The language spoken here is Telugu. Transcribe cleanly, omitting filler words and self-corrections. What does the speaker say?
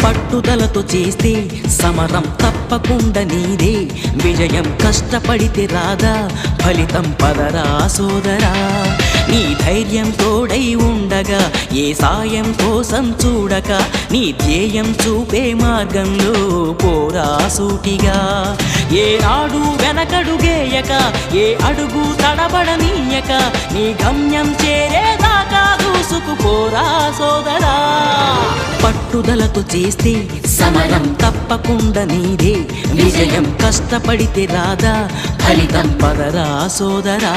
పట్టుదలతో చేస్తే సమరం తప్పకుండా నీదే, విజయం కష్టపడితే రాదా ఫలితం పదరా సోదరా. నీ ధైర్యం తోడై ఉండగా ఏ సాయం కోసం చూడక, నీ ధ్యేయం చూపే మార్గంలో పోరా సూటిగా. ఏ నాడు వెనకడుగేయక, ఏ అడుగు తడబడనీయక, నీ గమ్యం చేరేదాకా దూసుకుపోరా సోదరా. పట్టుదలతో చేస్తే సమరం తప్పకుండా నీదే, విజయం కష్టపడితే రాదా ఫలితం పదరా సోదరా.